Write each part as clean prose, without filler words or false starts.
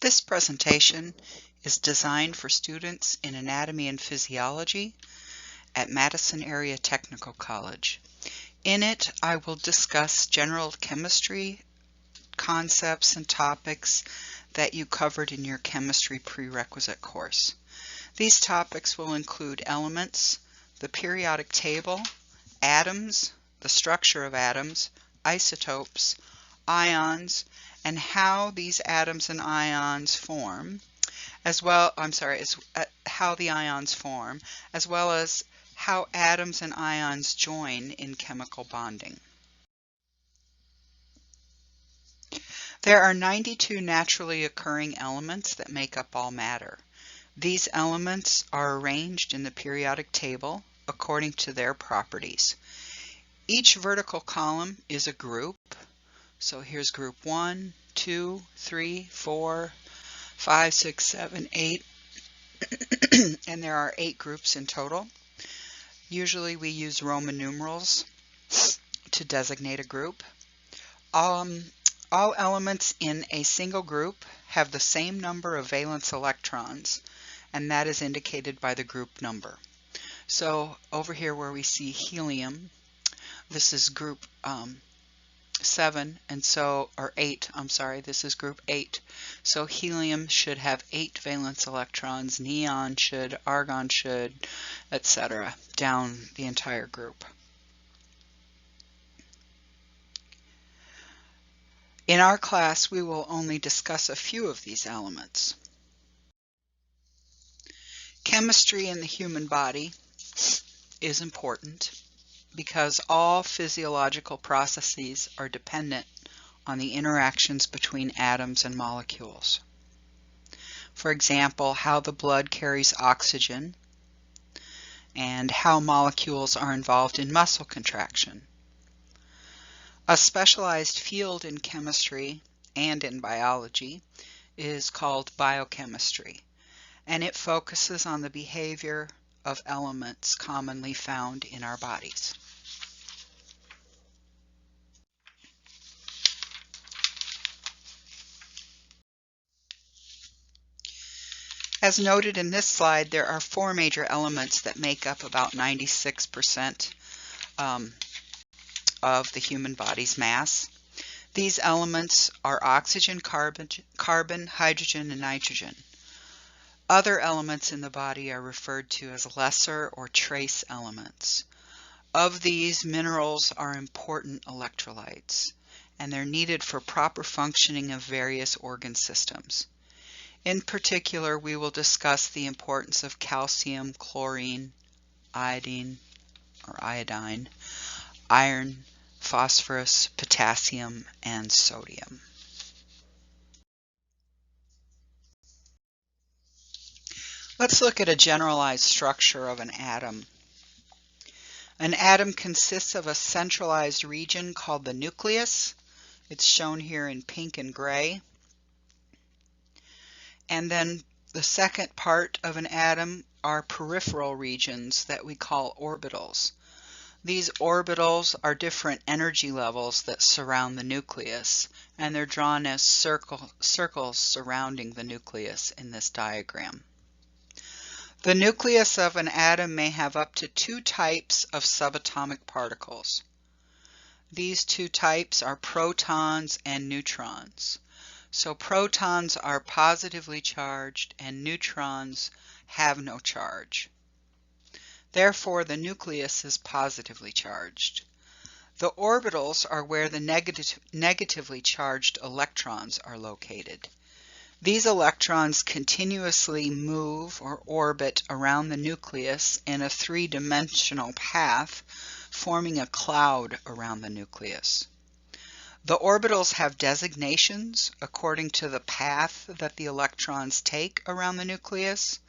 This presentation is designed for students in anatomy and physiology at Madison Area Technical College. In it, I will discuss general chemistry concepts and topics that you covered in your chemistry prerequisite course. These topics will include elements, the periodic table, atoms, the structure of atoms, isotopes, ions, and how these atoms and ions form, how the ions form, as well as how atoms and ions join in chemical bonding. There are 92 naturally occurring elements that make up all matter. These elements are arranged in the periodic table according to their properties. Each vertical column is a group. So here's group 1, 2, 3, 4, 5, 6, 7, 8, and there are 8 groups in total. Usually we use Roman numerals to designate a group. All elements in a single group have the same number of valence electrons, and that is indicated by the group number. So over here where we see helium, this is group 7, and so, or 8, I'm sorry, this is group 8. So helium should have 8 valence electrons, neon should, argon should, etc., down the entire group. In our class, we will only discuss a few of these elements. Chemistry in the human body is important because all physiological processes are dependent on the interactions between atoms and molecules. For example, how the blood carries oxygen and how molecules are involved in muscle contraction. A specialized field in chemistry and in biology is called biochemistry, and it focuses on the behavior of elements commonly found in our bodies. As noted in this slide, there are 4 major elements that make up about 96% of the human body's mass. These elements are oxygen, carbon, hydrogen, and nitrogen. Other elements in the body are referred to as lesser or trace elements. Of these, minerals are important electrolytes, and they're needed for proper functioning of various organ systems. In particular, we will discuss the importance of calcium, chlorine, iodine, iron, phosphorus, potassium, and sodium. Let's look at a generalized structure of an atom. An atom consists of a centralized region called the nucleus. It's shown here in pink and gray. And then the second part of an atom are peripheral regions that we call orbitals. These orbitals are different energy levels that surround the nucleus, and they're drawn as circles surrounding the nucleus in this diagram. The nucleus of an atom may have up to 2 types of subatomic particles. These 2 types are protons and neutrons. So protons are positively charged and neutrons have no charge. Therefore, the nucleus is positively charged. The orbitals are where the negatively charged electrons are located. These electrons continuously move or orbit around the nucleus in a 3-dimensional path, forming a cloud around the nucleus. The orbitals have designations according to the path that the electrons take around the nucleus,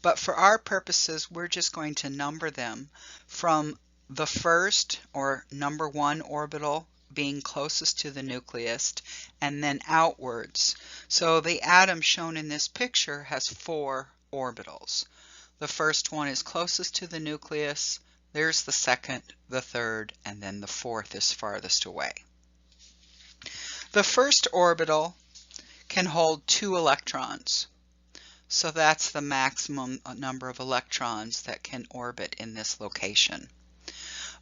but for our purposes, we're just going to number them from the first, or number 1 orbital being closest to the nucleus, and then outwards. So the atom shown in this picture has 4 orbitals. The first one is closest to the nucleus, there's the second, the third, and then the fourth is farthest away. The first orbital can hold 2 electrons. So that's the maximum number of electrons that can orbit in this location.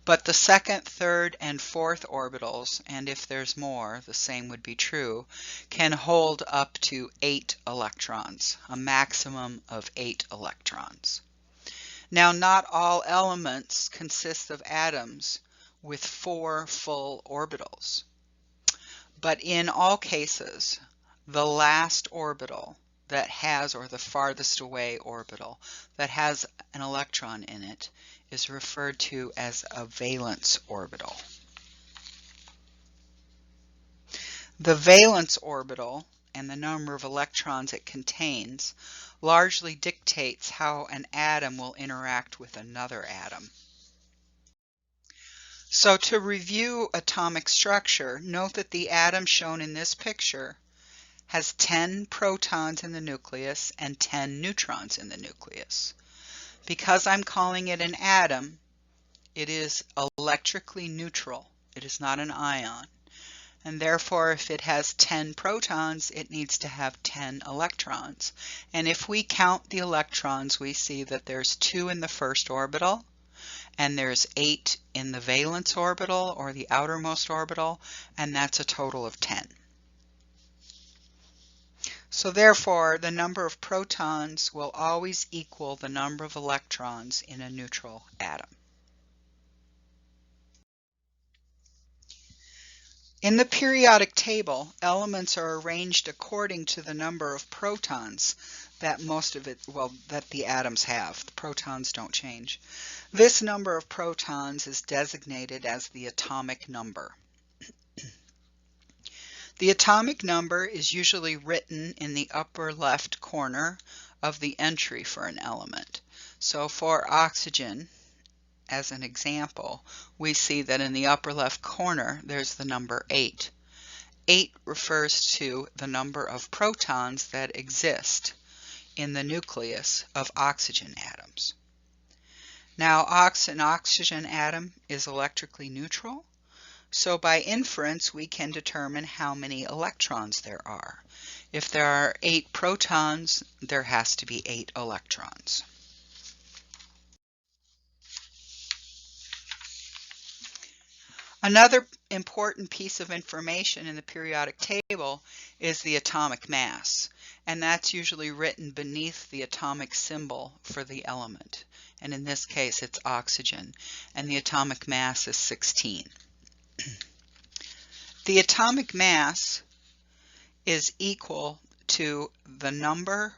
But the second, third, and fourth orbitals, and if there's more, the same would be true, can hold up to 8 electrons, a maximum of 8 electrons. Now, not all elements consist of atoms with 4 full orbitals, but in all cases, the last orbital that has, or the farthest away orbital that has an electron in it, is referred to as a valence orbital. The valence orbital and the number of electrons it contains largely dictates how an atom will interact with another atom. So to review atomic structure, note that the atom shown in this picture has 10 protons in the nucleus and 10 neutrons in the nucleus. Because I'm calling it an atom, it is electrically neutral. It is not an ion. And therefore, if it has 10 protons, it needs to have 10 electrons. And if we count the electrons, we see that there's 2 in the first orbital, and there's 8 in the valence orbital, or the outermost orbital, and that's a total of 10. So therefore, the number of protons will always equal the number of electrons in a neutral atom. In the periodic table, elements are arranged according to the number of protons that that the atoms have. The protons don't change. This number of protons is designated as the atomic number. The atomic number is usually written in the upper left corner of the entry for an element. So for oxygen, as an example, we see that in the upper left corner there's the number 8. 8 refers to the number of protons that exist in the nucleus of oxygen atoms. Now, an oxygen atom is electrically neutral. So by inference, we can determine how many electrons there are. If there are 8 protons, there has to be 8 electrons. Another important piece of information in the periodic table is the atomic mass, and that's usually written beneath the atomic symbol for the element. And in this case, it's oxygen, and the atomic mass is 16. The atomic mass is equal to the number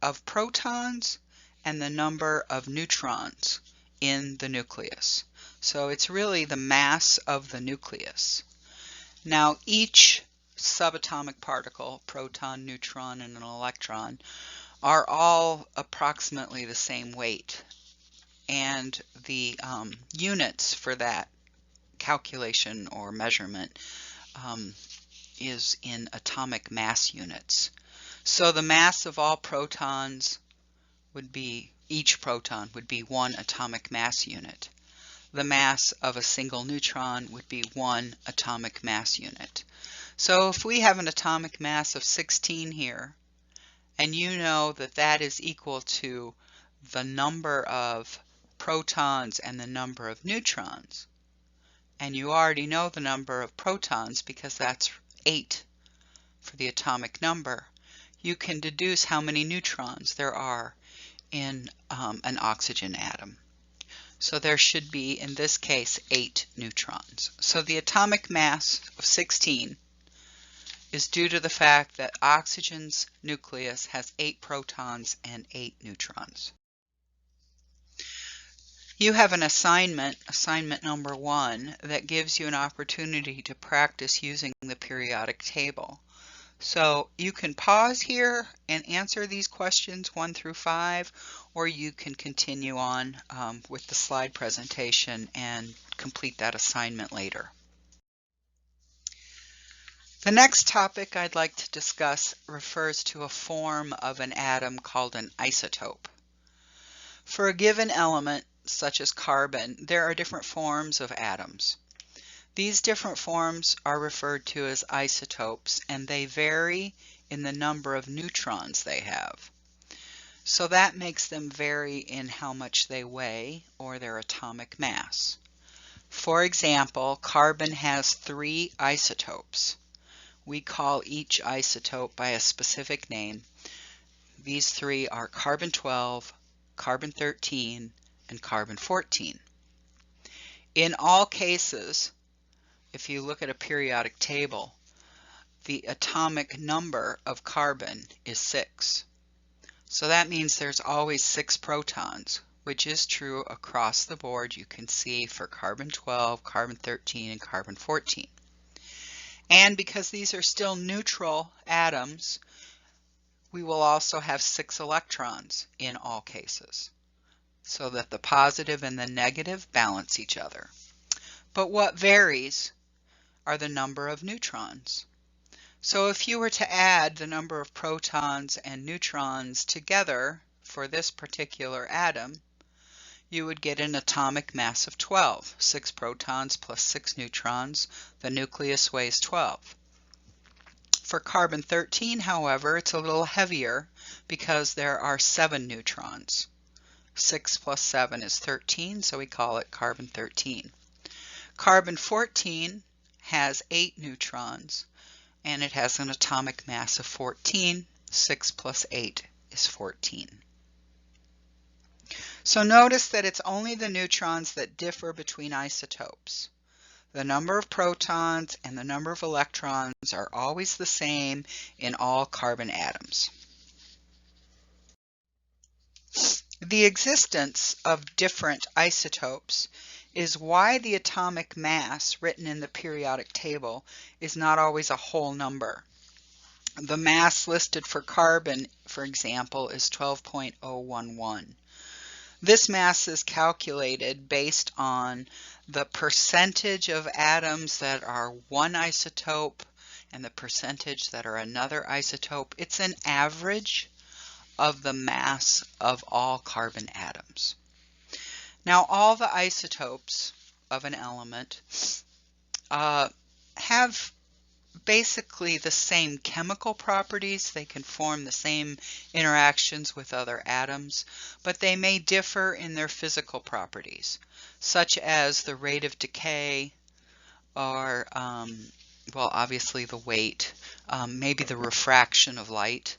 of protons and the number of neutrons in the nucleus. So it's really the mass of the nucleus. Now each subatomic particle, proton, neutron, and an electron, are all approximately the same weight. And the units for that calculation or measurement is in atomic mass units. So the mass of all protons would be, each proton would be 1 atomic mass unit. The mass of a single neutron would be 1 atomic mass unit. So if we have an atomic mass of 16 here, and you know that that is equal to the number of protons and the number of neutrons, and you already know the number of protons because that's 8 for the atomic number, you can deduce how many neutrons there are in an oxygen atom. So there should be, in this case, 8 neutrons. So the atomic mass of 16 is due to the fact that oxygen's nucleus has 8 protons and 8 neutrons. You have an assignment number 1, that gives you an opportunity to practice using the periodic table. So you can pause here and answer these questions 1 through 5, or you can continue on with the slide presentation and complete that assignment later. The next topic I'd like to discuss refers to a form of an atom called an isotope. For a given element, such as carbon, there are different forms of atoms. These different forms are referred to as isotopes, and they vary in the number of neutrons they have. So that makes them vary in how much they weigh or their atomic mass. For example, carbon has 3 isotopes. We call each isotope by a specific name. These 3 are carbon-12, carbon-13, and carbon-14. In all cases, if you look at a periodic table, the atomic number of carbon is 6. So that means there's always 6 protons, which is true across the board. You can see for carbon-12, carbon-13, and carbon-14. And because these are still neutral atoms, we will also have 6 electrons in all cases, so that the positive and the negative balance each other. But what varies are the number of neutrons. So if you were to add the number of protons and neutrons together for this particular atom, you would get an atomic mass of 12. 6 protons plus 6 neutrons. The nucleus weighs 12. For carbon-13, however, it's a little heavier because there are 7 neutrons. 6 plus 7 is 13, so we call it carbon-13. Carbon-14 has 8 neutrons, and it has an atomic mass of 14. 6 plus 8 is 14. So notice that it's only the neutrons that differ between isotopes. The number of protons and the number of electrons are always the same in all carbon atoms. The existence of different isotopes is why the atomic mass written in the periodic table is not always a whole number. The mass listed for carbon, for example, is 12.011. This mass is calculated based on the percentage of atoms that are one isotope and the percentage that are another isotope. It's an average of the mass of all carbon atoms. Now, all the isotopes of an element have basically the same chemical properties. They can form the same interactions with other atoms, but they may differ in their physical properties, such as the rate of decay or, well, obviously the weight, maybe the refraction of light,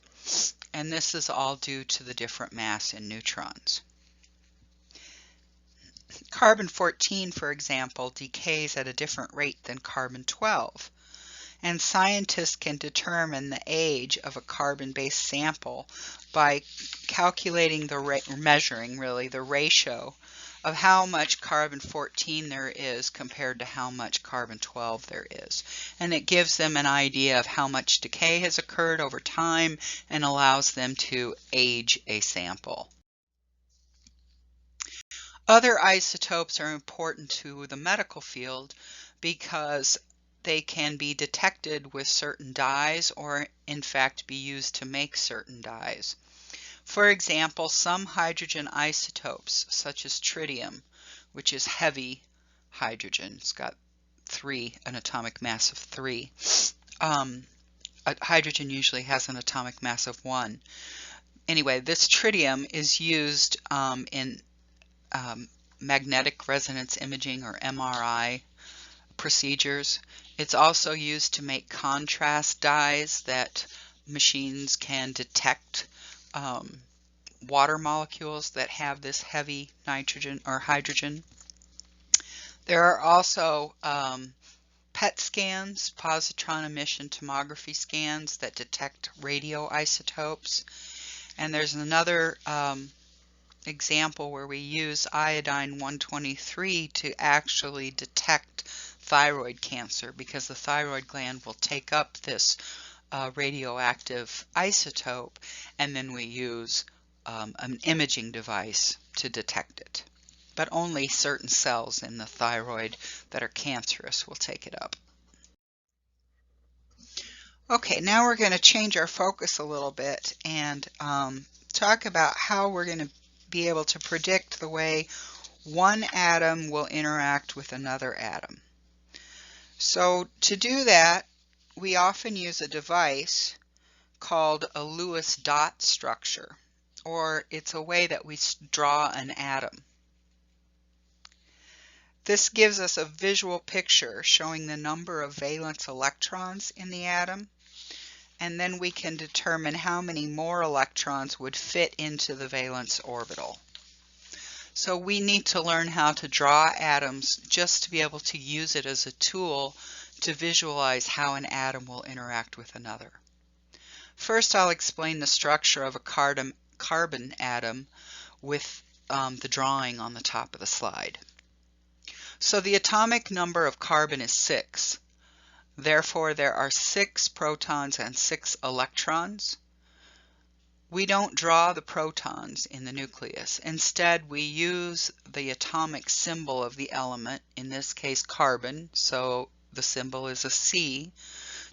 and this is all due to the different mass in neutrons. Carbon-14, for example, decays at a different rate than carbon-12. And scientists can determine the age of a carbon-based sample by calculating measuring the ratio of how much carbon-14 there is compared to how much carbon-12 there is. And it gives them an idea of how much decay has occurred over time and allows them to age a sample. Other isotopes are important to the medical field because they can be detected with certain dyes or in fact be used to make certain dyes. For example, some hydrogen isotopes such as tritium, which is heavy hydrogen, it's got an atomic mass of 3. Hydrogen usually has an atomic mass of 1. Anyway, this tritium is used in magnetic resonance imaging or MRI procedures. It's also used to make contrast dyes that machines can detect water molecules that have this heavy nitrogen or hydrogen. There are also PET scans, positron emission tomography scans that detect radioisotopes. And there's another example where we use iodine-123 to actually detect thyroid cancer, because the thyroid gland will take up this radioactive isotope, and then we use an imaging device to detect it. But only certain cells in the thyroid that are cancerous will take it up. Okay, now we're going to change our focus a little bit and talk about how we're going to be able to predict the way one atom will interact with another atom. So to do that, we often use a device called a Lewis dot structure, or it's a way that we draw an atom. This gives us a visual picture showing the number of valence electrons in the atom, and then we can determine how many more electrons would fit into the valence orbital. So we need to learn how to draw atoms just to be able to use it as a tool to visualize how an atom will interact with another. First, I'll explain the structure of a carbon atom with the drawing on the top of the slide. So the atomic number of carbon is 6. Therefore, there are 6 protons and 6 electrons. We don't draw the protons in the nucleus. Instead, we use the atomic symbol of the element, in this case carbon, so the symbol is a C,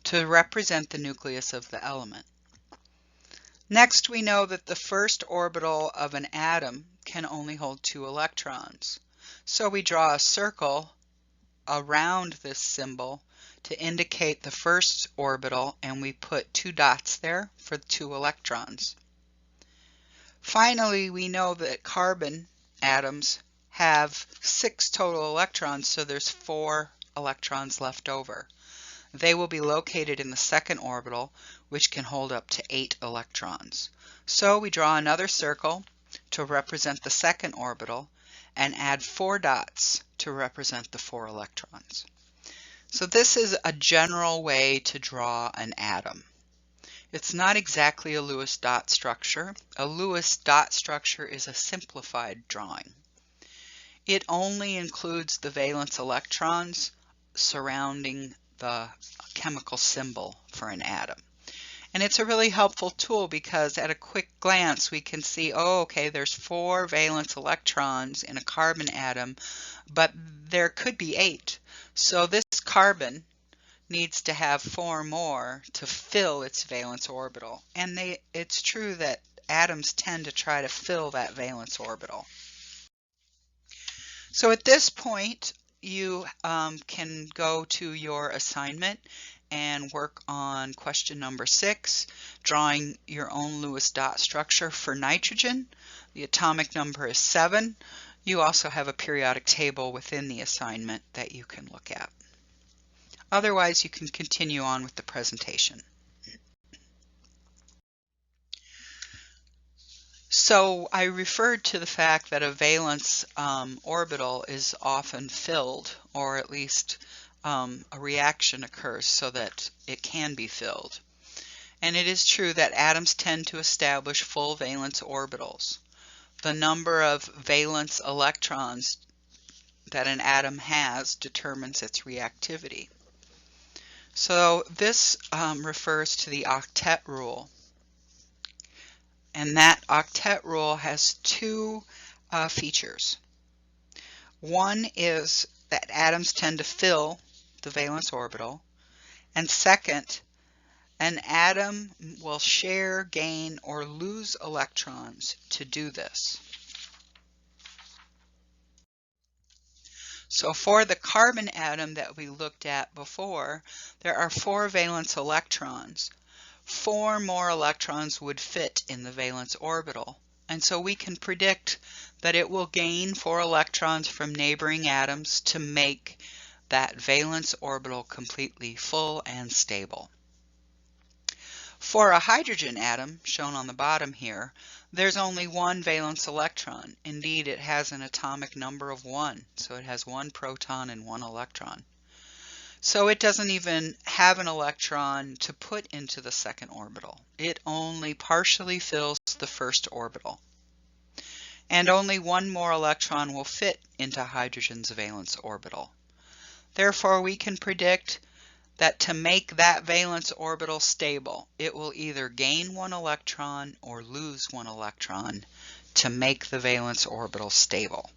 to represent the nucleus of the element. Next, we know that the first orbital of an atom can only hold 2 electrons. So we draw a circle around this symbol to indicate the first orbital, and we put 2 dots there for 2 electrons. Finally, we know that carbon atoms have 6 total electrons, so there's 4 electrons left over. They will be located in the second orbital, which can hold up to 8 electrons. So we draw another circle to represent the second orbital and add 4 dots to represent the 4 electrons. So this is a general way to draw an atom. It's not exactly a Lewis dot structure. A Lewis dot structure is a simplified drawing. It only includes the valence electrons surrounding the chemical symbol for an atom. And it's a really helpful tool because at a quick glance we can see, oh, okay, there's 4 valence electrons in a carbon atom, but there could be 8. So this carbon needs to have 4 more to fill its valence orbital. And it's true that atoms tend to try to fill that valence orbital. So at this point, you can go to your assignment and work on question number 6, drawing your own Lewis dot structure for nitrogen. The atomic number is 7. You also have a periodic table within the assignment that you can look at. Otherwise, you can continue on with the presentation. So I referred to the fact that a valence orbital is often filled, or at least a reaction occurs so that it can be filled. And it is true that atoms tend to establish full valence orbitals. The number of valence electrons that an atom has determines its reactivity. So this refers to the octet rule. And that octet rule has 2 features. One is that atoms tend to fill the valence orbital. And second, an atom will share, gain, or lose electrons to do this. So for the carbon atom that we looked at before, there are 4 valence electrons. 4 more electrons would fit in the valence orbital. And so we can predict that it will gain 4 electrons from neighboring atoms to make that valence orbital completely full and stable. For a hydrogen atom, shown on the bottom here, there's only 1 valence electron. Indeed, it has an atomic number of 1, so it has 1 proton and 1 electron. So it doesn't even have an electron to put into the second orbital. It only partially fills the first orbital. And only 1 more electron will fit into hydrogen's valence orbital. Therefore, we can predict that to make that valence orbital stable, it will either gain 1 electron or lose 1 electron to make the valence orbital stable.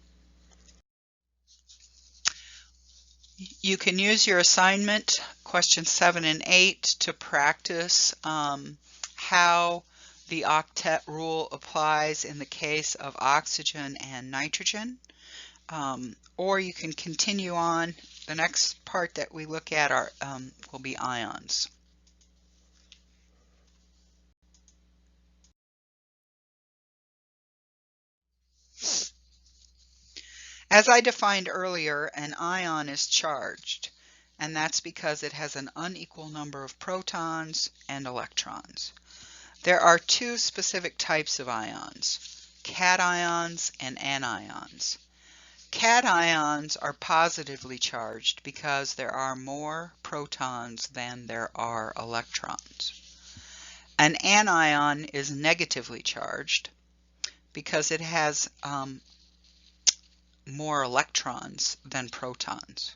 You can use your assignment, questions 7 and 8, to practice how the octet rule applies in the case of oxygen and nitrogen. Or you can continue on. The next part that we look at will be ions. As I defined earlier, an ion is charged, and that's because it has an unequal number of protons and electrons. There are two specific types of ions, cations and anions. Cations are positively charged because there are more protons than there are electrons. An anion is negatively charged because it has more electrons than protons.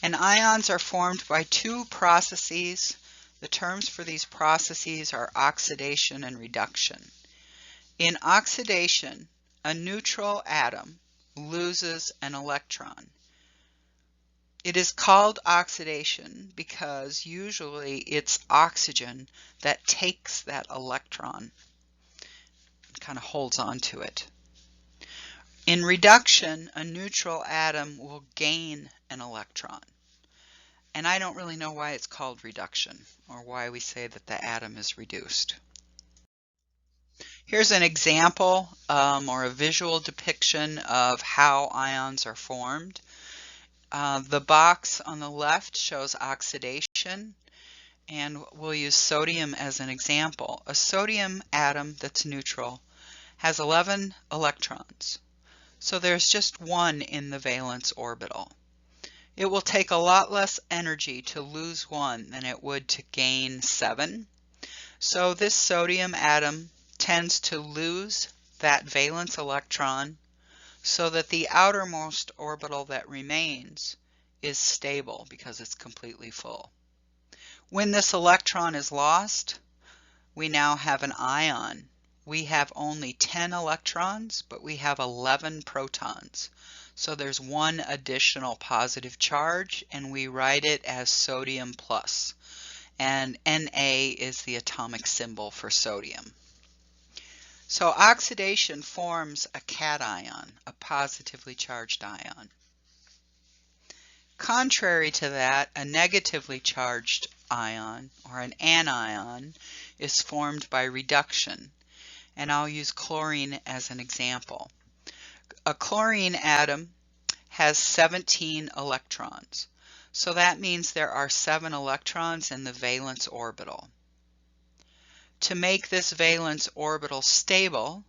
And ions are formed by two processes. The terms for these processes are oxidation and reduction. In oxidation, a neutral atom loses an electron. It is called oxidation because usually it's oxygen that takes that electron and kind of holds on to it. In reduction, a neutral atom will gain an electron. And I don't really know why it's called reduction or why we say that the atom is reduced. Here's an example or a visual depiction of how ions are formed. The box on the left shows oxidation, and we'll use sodium as an example. A sodium atom that's neutral has 11 electrons, so there's just one in the valence orbital. It will take a lot less energy to lose one than it would to gain 7. So this sodium atom tends to lose that valence electron so that the outermost orbital that remains is stable because it's completely full. When this electron is lost, we now have an ion. We have only 10 electrons, but we have 11 protons. So there's one additional positive charge, and we write it as sodium plus. And Na is the atomic symbol for sodium. So oxidation forms a cation, a positively charged ion. Contrary to that, a negatively charged ion, or an anion, is formed by reduction. And I'll use chlorine as an example. A chlorine atom has 17 electrons. So that means there are 7 electrons in the valence orbital. To make this valence orbital stable,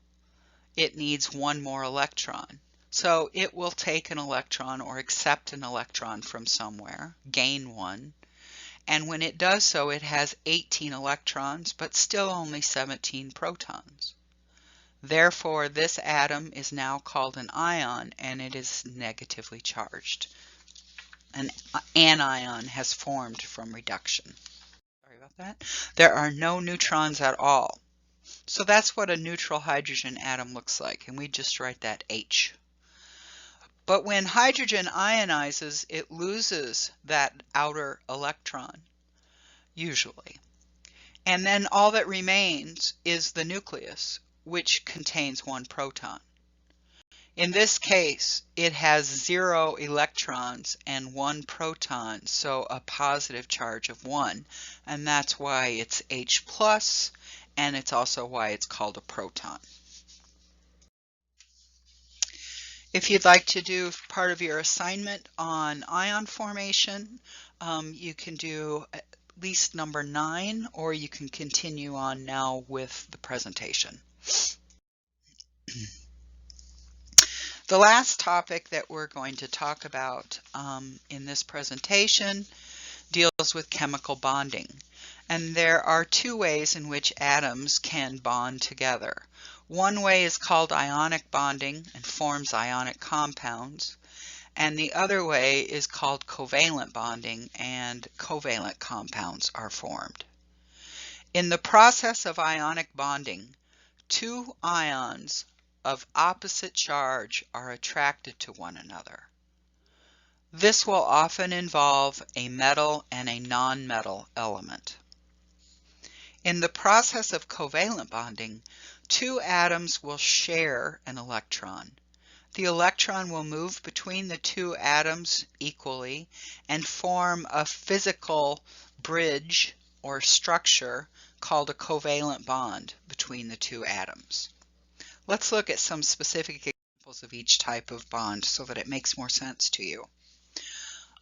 it needs one more electron. So it will take an electron or accept an electron from somewhere, gain one, and when it does so, it has 18 electrons, but still only 17 protons. Therefore, this atom is now called an ion, and it is negatively charged. An anion has formed from reduction. Sorry about that. There are no neutrons at all. So that's what a neutral hydrogen atom looks like, and we just write that H. But when hydrogen ionizes, it loses that outer electron, usually. And then all that remains is the nucleus, which contains one proton. In this case, it has 0 electrons and 1 proton, so a positive charge of 1. And that's why it's H+, and it's also why it's called a proton. If you'd like to do part of your assignment on ion formation, you can do at least number 9, or you can continue on now with the presentation. The last topic that we're going to talk about in this presentation deals with chemical bonding. And there are 2 ways in which atoms can bond together. One way is called ionic bonding and forms ionic compounds. And the other way is called covalent bonding, and covalent compounds are formed. In the process of ionic bonding, 2 ions of opposite charge are attracted to one another. This will often involve a metal and a non-metal element. In the process of covalent bonding, 2 atoms will share an electron. The electron will move between the 2 atoms equally and form a physical bridge or structure called a covalent bond between the 2 atoms. Let's look at some specific examples examples of each type of bond so that it makes more sense to you.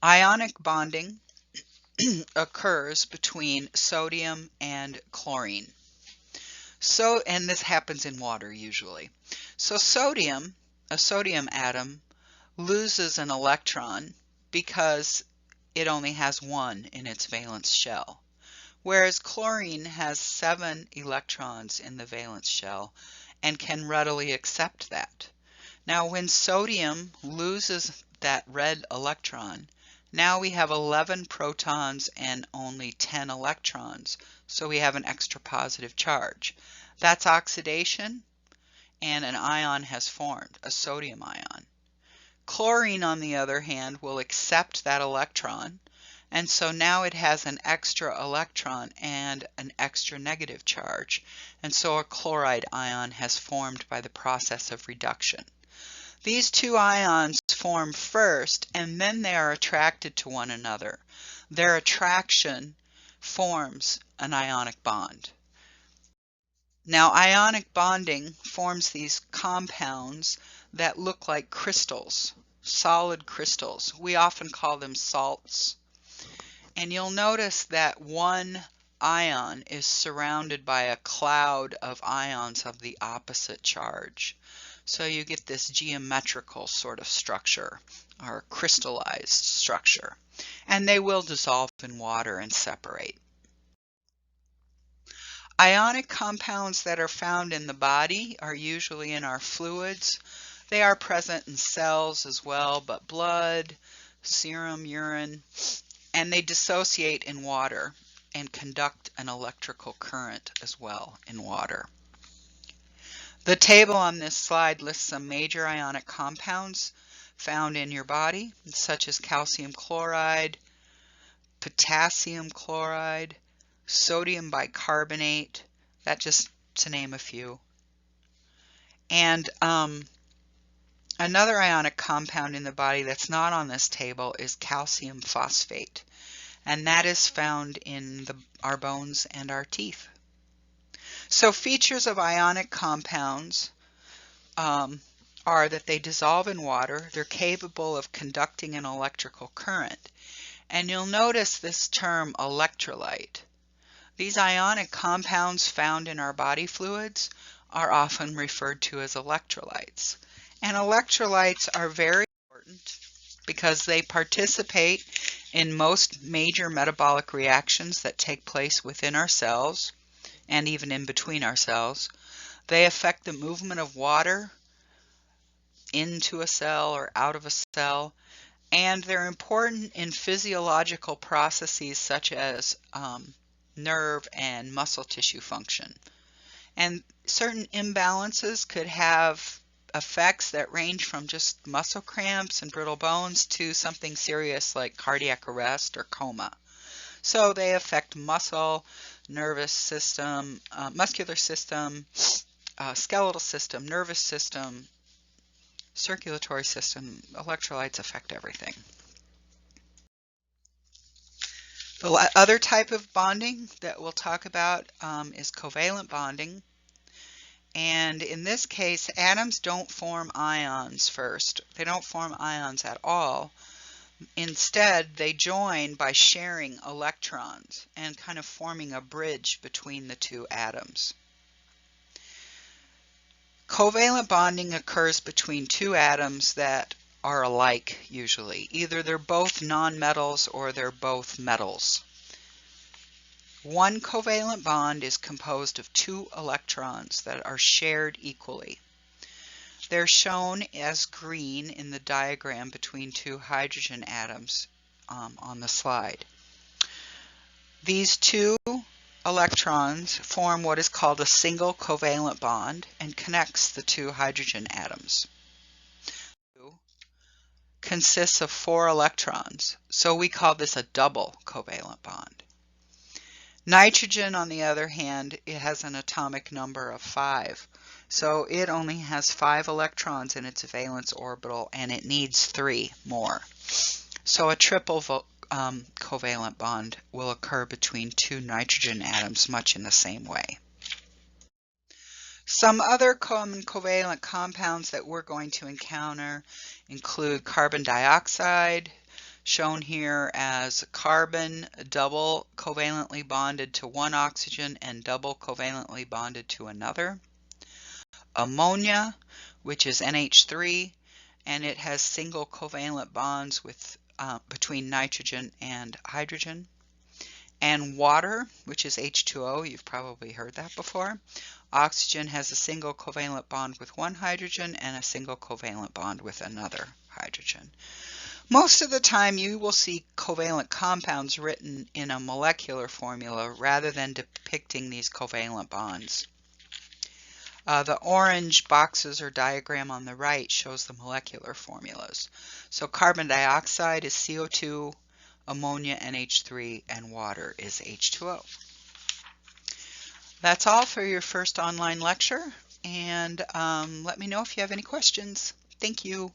Ionic bonding occurs between sodium and chlorine. And this happens in water usually. So sodium, a sodium atom, loses an electron because it only has one in its valence shell, whereas chlorine has 7 electrons in the valence shell and can readily accept that. Now when sodium loses that red electron, now we have 11 protons and only 10 electrons, so we have an extra positive charge. That's oxidation, and an ion has formed, a sodium ion. Chlorine, on the other hand, will accept that electron, and so now it has an extra electron and an extra negative charge, and so a chloride ion has formed by the process of reduction. These two ions form first, and then they are attracted to one another. Their attraction forms an ionic bond. Now, ionic bonding forms these compounds that look like crystals, solid crystals. We often call them salts. And you'll notice that one ion is surrounded by a cloud of ions of the opposite charge. So you get this geometrical sort of structure, or crystallized structure. And they will dissolve in water and separate. Ionic compounds that are found in the body are usually in our fluids. They are present in cells as well, but blood, serum, urine, and they dissociate in water and conduct an electrical current as well in water. The table on this slide lists some major ionic compounds found in your body, such as calcium chloride, potassium chloride, sodium bicarbonate, that just to name a few. And another ionic compound in the body that's not on this table is calcium phosphate, and that is found in our bones and our teeth. So features of ionic compounds are that they dissolve in water, they're capable of conducting an electrical current, and you'll notice this term electrolyte. These ionic compounds found in our body fluids are often referred to as electrolytes. And electrolytes are very important because they participate in most major metabolic reactions that take place within our cells and even in between our cells. They affect the movement of water into a cell or out of a cell, and they're important in physiological processes such as nerve and muscle tissue function. And certain imbalances could have effects that range from just muscle cramps and brittle bones to something serious like cardiac arrest or coma. So they affect muscle, nervous system, muscular system, skeletal system, nervous system, circulatory system. Electrolytes affect everything. The other type of bonding that we'll talk about is covalent bonding. And in this case, atoms don't form ions first. They don't form ions at all. Instead, they join by sharing electrons and kind of forming a bridge between the two atoms. Covalent bonding occurs between two atoms that are alike usually. Either they're both nonmetals or they're both metals. One covalent bond is composed of 2 electrons that are shared equally. They're shown as green in the diagram between 2 hydrogen atoms on the slide. These 2 electrons form what is called a single covalent bond and connects the 2 hydrogen atoms. Consists of 4 electrons, so we call this a double covalent bond. Nitrogen, on the other hand, it has an atomic number of 5. So it only has 5 electrons in its valence orbital, and it needs 3 more. So a triple covalent bond will occur between 2 nitrogen atoms much in the same way. Some other common covalent compounds that we're going to encounter include carbon dioxide, shown here as carbon double covalently bonded to one oxygen and double covalently bonded to another. Ammonia, which is NH3, and it has single covalent bonds with between nitrogen and hydrogen. And water, which is H2O, you've probably heard that before. Oxygen has a single covalent bond with one hydrogen and a single covalent bond with another hydrogen. Most of the time you will see covalent compounds written in a molecular formula rather than depicting these covalent bonds. The orange boxes or diagram on the right shows the molecular formulas. So carbon dioxide is CO2, ammonia NH3, and water is H2O. That's all for your first online lecture, and let me know if you have any questions. Thank you.